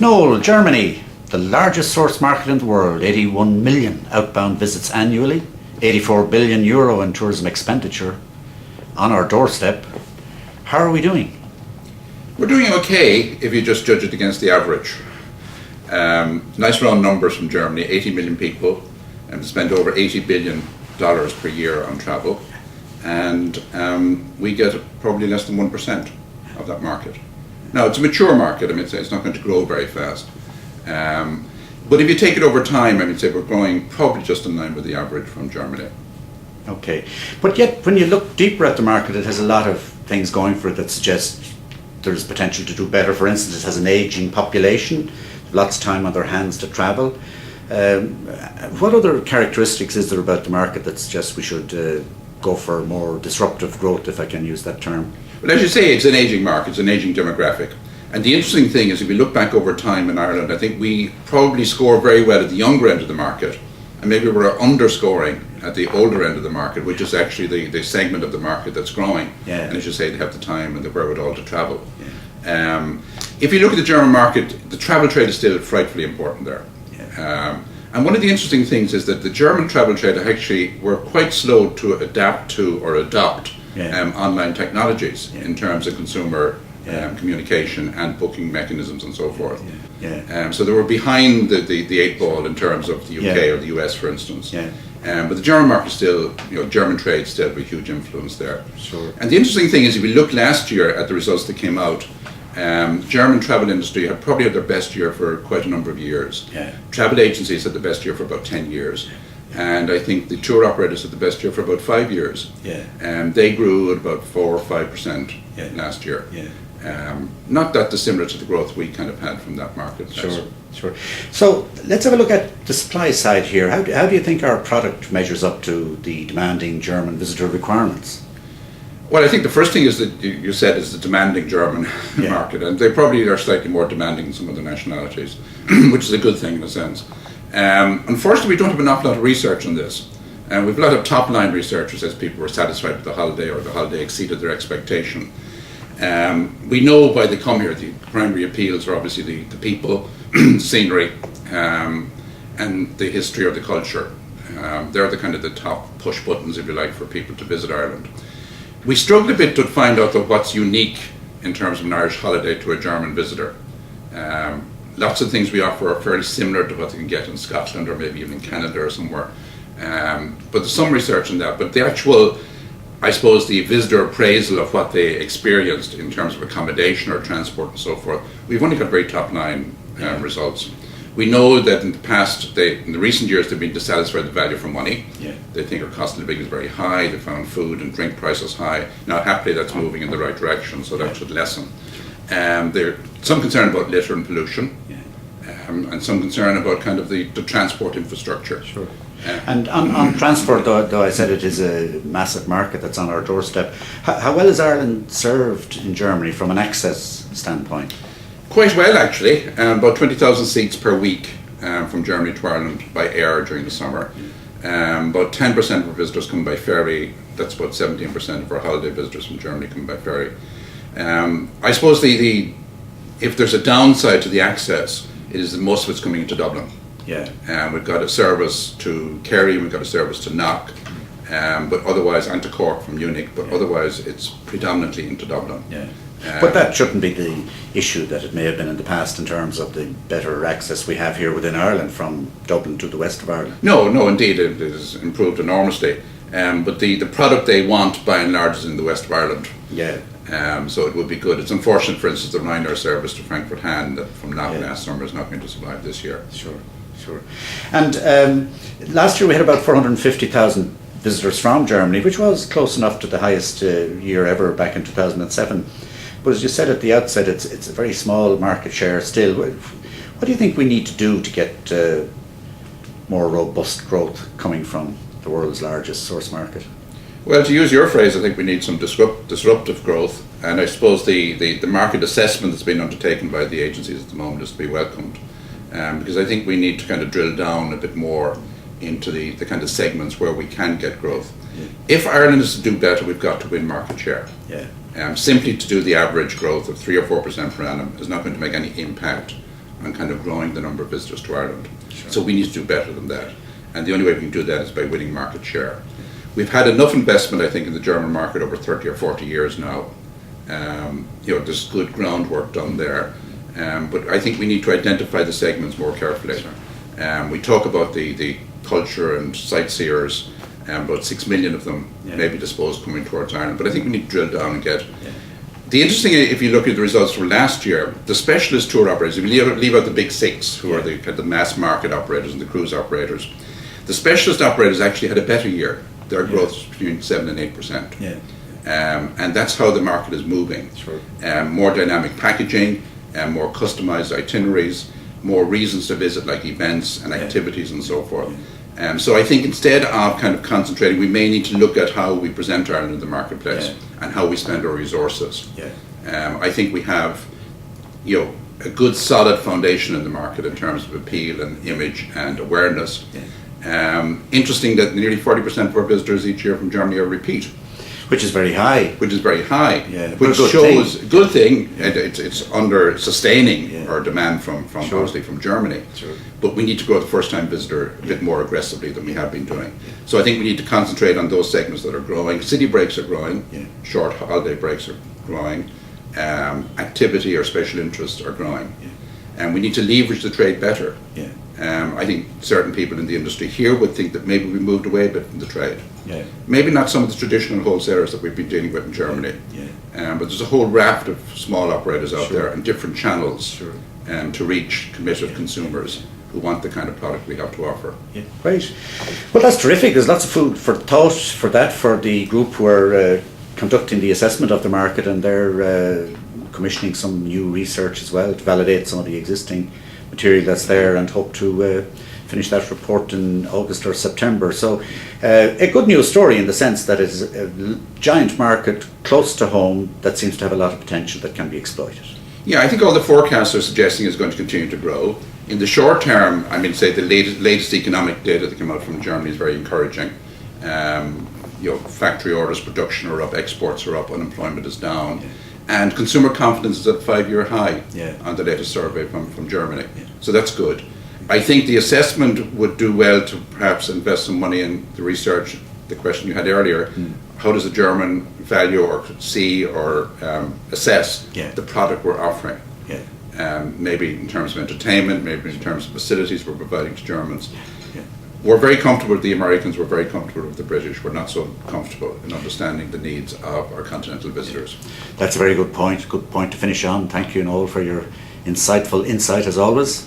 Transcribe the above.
Noel, Germany, the largest source market in the world, 81 million outbound visits annually, 84 billion euro in tourism expenditure on our doorstep. How are we doing? We're doing okay if you just judge it against the average. Nice round numbers from Germany, 80 million people and spend over $80 billion per year on travel, and we get probably less than 1% of that market. Now, it's a mature market. I mean, it's not going to grow very fast. But if you take it over time, I would say we're growing probably just in line with the average from Germany. Okay, but yet when you look deeper at the market, it has a lot of things going for it that suggest there's potential to do better. For instance, it has an aging population, lots of time on their hands to travel. What other characteristics is there about the market that suggests we should go for more disruptive growth, if I can use that term? Well, as you say, it's an aging market, it's an aging demographic. And the interesting thing is, if we look back over time in Ireland, I think we probably score very well at the younger end of the market, and maybe we're underscoring at the older end of the market, which is actually the segment of the market that's growing. Yeah. And as you say, they have the time and the wherewithal to travel. Yeah. If you look at the German market, the travel trade is still frightfully important there. Yeah. And one of the interesting things is that the German travel trade actually were quite slow to adapt to or adopt online technologies in terms of consumer communication and booking mechanisms and so forth. So they were behind the eight ball in terms of the UK or the US, for instance. But the German market still, German trade still have a huge influence there. Sure. And the interesting thing is, if we look last year at the results that came out, German travel industry had probably had their best year for quite a number of years. Travel agencies had the best year for about 10 years. And I think the tour operators had the best year for about 5 years. They grew at about 4 or 5% last year. Not that dissimilar to the growth we kind of had from that market. Sure. So let's have a look at the supply side here. How do you think our product measures up to the demanding German visitor requirements? Well, I think the first thing is that you said is the demanding German market, and they probably are slightly more demanding than some of the nationalities, which is a good thing in a sense. Unfortunately, we don't have an awful lot of research on this. And we have a lot of top-line research which says people were satisfied with the holiday or the holiday exceeded their expectation. We know why they come here. The primary appeals are obviously the people, scenery, and the history or the culture. They're the top push buttons, if you like, for people to visit Ireland. We struggled a bit to find out what's unique in terms of an Irish holiday to a German visitor. Lots of things we offer are fairly similar to what they can get in Scotland or maybe even in Canada or somewhere. But there's some research on that. But the actual, I suppose, the visitor appraisal of what they experienced in terms of accommodation or transport and so forth, we've only got very top-line results. We know that in the past, in the recent years, they've been dissatisfied with the value for money. They think our cost of living is very high. They found food and drink prices high. Now, happily, that's moving in the right direction, so that should lessen. There's some concern about litter and pollution, and some concern about the transport infrastructure. Sure. And on transport, though I said it is a massive market that's on our doorstep, how well is Ireland served in Germany from an access standpoint? Quite well, actually. About 20,000 seats per week from Germany to Ireland by air during the summer. About 10% of our visitors come by ferry. That's about 17% of our holiday visitors from Germany come by ferry. I suppose if there's a downside to the access, it is that most of it's coming into Dublin. We've got a service to Kerry, we've got a service to Knock, but otherwise, and to Cork from Munich, but otherwise it's predominantly into Dublin. But that shouldn't be the issue that it may have been in the past in terms of the better access we have here within Ireland from Dublin to the west of Ireland. No, indeed, it has improved enormously. But the product they want, by and large, is in the west of Ireland. So it would be good. It's unfortunate, for instance, the Ryanair service to Frankfurt Hahn that from Knock last summer is not going to survive this year. Sure. And last year we had about 450,000 visitors from Germany, which was close enough to the highest year ever back in 2007. But as you said at the outset, it's a very small market share still. What do you think we need to do to get more robust growth coming from the world's largest source market? Well, to use your phrase, I think we need some disruptive growth, and I suppose the market assessment that's been undertaken by the agencies at the moment is to be welcomed, because I think we need to drill down a bit more into the kind of segments where we can get growth. If Ireland is to do better, we've got to win market share. Simply to do the average growth of 3 or 4% per annum is not going to make any impact on kind of growing the number of visitors to Ireland. Sure. So we need to do better than that. And the only way we can do that is by winning market share. We've had enough investment, I think, in the German market over 30 or 40 years now. There's good groundwork done there. But I think we need to identify the segments more carefully. Sure. We talk about the culture and sightseers, about 6 million of them may be disposed coming towards Ireland. But I think we need to drill down and get... Yeah. The interesting, if you look at the results from last year, the specialist tour operators, if you leave out the big six, who are the mass market operators and the cruise operators, the specialist operators actually had a better year. Their growth was between 7 and 8%. Yeah. And that's how the market is moving. Sure. More dynamic packaging, more customized itineraries, more reasons to visit, like events and activities and so forth. So I think instead of kind of concentrating, we may need to look at how we present Ireland in the marketplace and how we spend our resources. I think we have, a good solid foundation in the market in terms of appeal and image and awareness. Interesting that nearly 40% of our visitors each year from Germany are repeat. Which is very high. Which is very high, Yeah, which good shows thing. a good thing. It's under sustaining our demand from Sure. obviously from Germany. Sure. But we need to grow the first-time visitor a bit more aggressively than we have been doing. So I think we need to concentrate on those segments that are growing. City breaks are growing. Short holiday breaks are growing. Activity or special interests are growing. And we need to leverage the trade better. I think certain people in the industry here would think that maybe we moved away a bit from the trade. Maybe not some of the traditional wholesalers that we've been dealing with in Germany. But there's a whole raft of small operators out there and different channels to reach committed consumers who want the kind of product we have to offer. Great. Well, that's terrific. There's lots of food for thought for the group who are conducting the assessment of the market, and they're commissioning some new research as well to validate some of the existing material that's there, and hope to finish that report in August or September. So a good news story in the sense that it's a giant market close to home that seems to have a lot of potential that can be exploited. Yeah, I think all the forecasts are suggesting is going to continue to grow. In the short term, I mean, say the latest economic data that came out from Germany is very encouraging. Factory orders, production are up, exports are up, unemployment is down. And consumer confidence is at a 5-year high on the latest survey from Germany. So that's good. I think the assessment would do well to perhaps invest some money in the research. The question you had earlier, how does a German value or see or assess the product we're offering? Maybe in terms of entertainment, maybe in terms of facilities we're providing to Germans. We're very comfortable with the Americans, we're very comfortable with the British, we're not so comfortable in understanding the needs of our continental visitors. That's a very good point to finish on. Thank you, Noel, for your insightful insight as always.